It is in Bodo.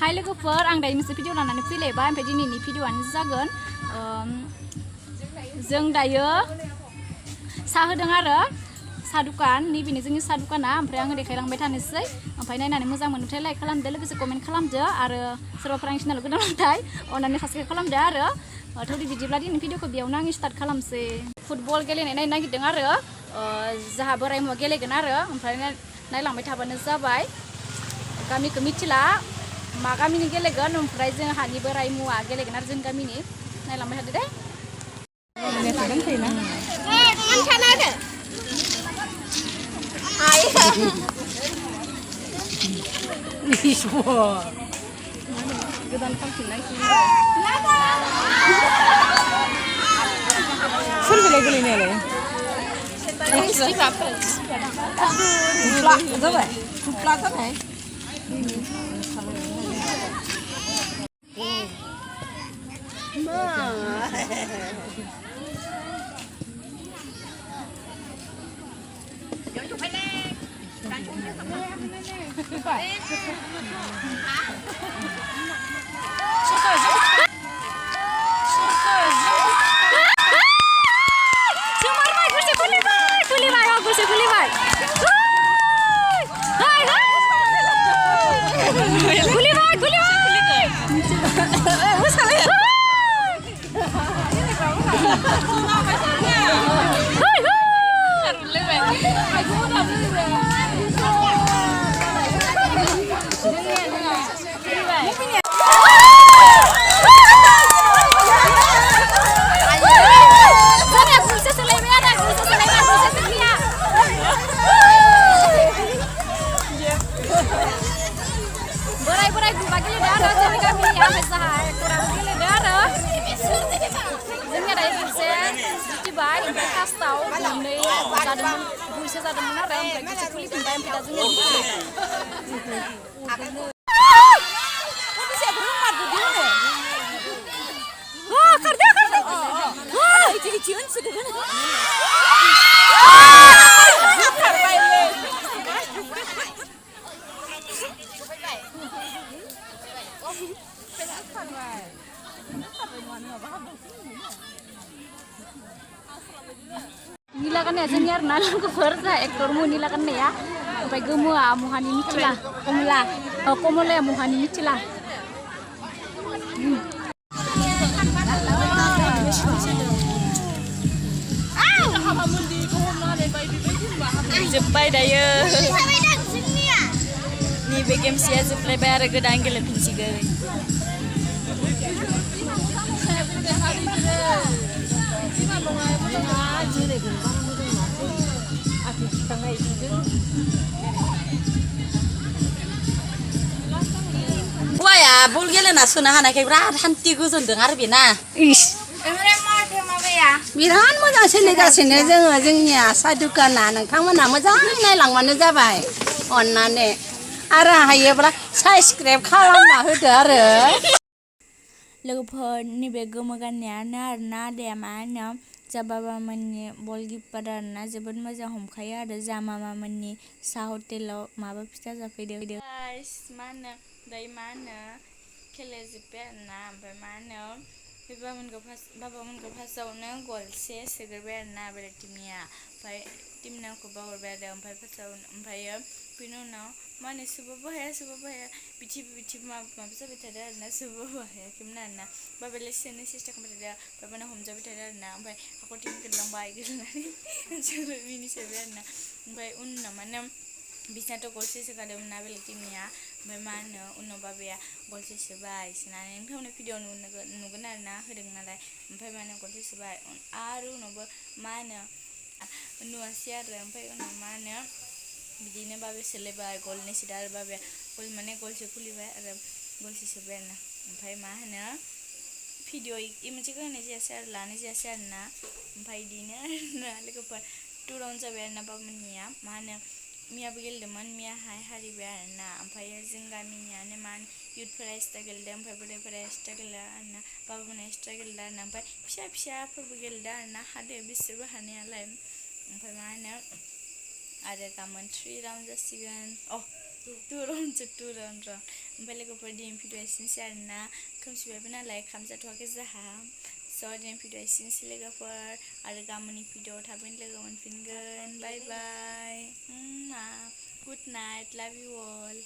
हाय लोगोफोर आं दायो मोनसे भिडिअ लानानै फैलायबाय ओमफ्राय दिनैनि भिडिअआनो जागोन जों दायो साहा होदों आरो साहा दुकान नैबेनो जोंनि साहा दुकाना ओमफ्राय आङो देखायलांबाय थानोसै ओमफ्राय नायनानै मोजां मोनोथाय लाइक खालामदो लोगोसे कमेन्ट खालामदो आरो सोरबाफोर आंनि चेनेलखौ गोदानथाय अननानै साबस्क्राइब खालामदो आरो थौदि बिदिब्ला दिनैनि भिडिअखौ बेयावनो आं स्टार्ट खालामसै फुटबल गेलेनाय नायनो नागिरदों आरो जाहा बोराय मुवा गेलेगोन आरो ओमफ्राय नायलांबाय थाबानो जाबाय गामिखौ मिथिला मा गामिनि गेलेगोन ओमफ्राय जों हानि बोराय मुवा गेलेगोन आरो जों गामिनि नायलांबाय थादो दे गोदान खालामफिननांसिगोन सोर बेलाय गेलेनायालाय जाबाय थुफ्ला जाबाय नीला गाननाया जोंनि आरो ना लोगोफोर जा एक्टर मु नीला गाननाया ओमफ्राय गोमोआ मुहानि मिथिला कमलाया मुहानि मिथिला जोब्बाय दायो नैबे गेमसिया जोबलायबाय आरो गोदान गेलेफिनसिगोन हौवाया बल गेलेना सोनो हानायखाय बिराद हान्थि गोजोनदों आरो बेना बिराद मोजां सोलिगासिनो जोङो जोंनिया साहा दुकाना नोंथांमोना मोजां नायलांबानो जाबाय अननानै आरो हायोब्ला साबस्क्राइब खालामना होदो आरो लोगोफोर नैबे गोमो गाननायानो आरोना आदाया मा होनो जा बाबामोननि बल गिफ्टार आरोना जोबोद मोजां हमखायो आरो जा मामामोननि साहा हटेलाव माबा फिथा जाफैदों मा होनो दायो मा होनो खेलाया जोब्बाय आरोना ओमफ्राय मा होनो बाबामोनखौ फार्स्टआवनो गलसे सोग्रोबाय आरोना बेलेग टिमनिया ओमफ्राय टिम नामखौ बावहरबाय आरो ओमफ्राय ओमफ्रायो बेनि उनाव मा होनो सोबाबो हाया बिथिबो माबा जाबाय थादों आरोना सोबाबो हायाखैमोन आरोना बाबायालाय सोनो सेस्था खालामबाय थादों बाबाना हमजाबाय थादों आरोना ओमफ्य हाखरथिं गोलैलांबाय गोलैनानै मिनिसोबाय आरोना ओमफ्राय उनाव मा होनो बिसनाथ' गलसे सोखादोंमोन ना बेलेग टिमनिया ओमफ्राय मा होनो उनाव बाबाया गलसे सोबाय सोनानै नोंथांमोननि भिडिअ नुगोन आरोना होदों नालाय ओमफ्राय मा होनो गलसे सोबाय आरो उनावबो मा होनो नुवासै आरो ओमफ्राय उनाव मा होनो बिदिनो बाबाया सोलायबाय गलनै सोदो आरो बाबाया गलसे खुलिबाय आरो गलसे सोबाय आरोना ओमफ्राय मा होनो भिडिअ मोनसेखौ होनाय जायासै आरो लानाय जायासै आरोना ओमफ्राय बिदिनो आरोना लोगोफोर 2 राउन्ड जाबाय आरोना बाबामोननिया मा होनो मियाबो गेलेदोंमोन मियाहाय हारिबाय आरोना ओमफ्राय जों गामिनियानो मा होनो इयुथफोरा एक्सट्रा गेलेदों ओमफ्राय बोरायफोरा एक्सट्रा गेलेदों आरोना बाबामोना एक्सट्रा गेलेदों आरोना ओमफ्राय फिसाफोरबो गेलेदों आरोना हादो बिसोरबो हानायालाय ओमफ्राय मा होनो आरो गाबोन 3 राउन्ड जासिगोन turun र ओमफ्राय लोगोफोर दिनै भिडिअ एसेनोसै आरोना खोमसिबायबो नालाय खामजाथ'वाखै जोंहा स' दिनै भिडिअ एसेनोसै लोगोफोर आरो गाबोननि भिडिअ थाबैनो लोगो मोनफिनगोन बाय बाय गुड नाइट लाभ इउ अल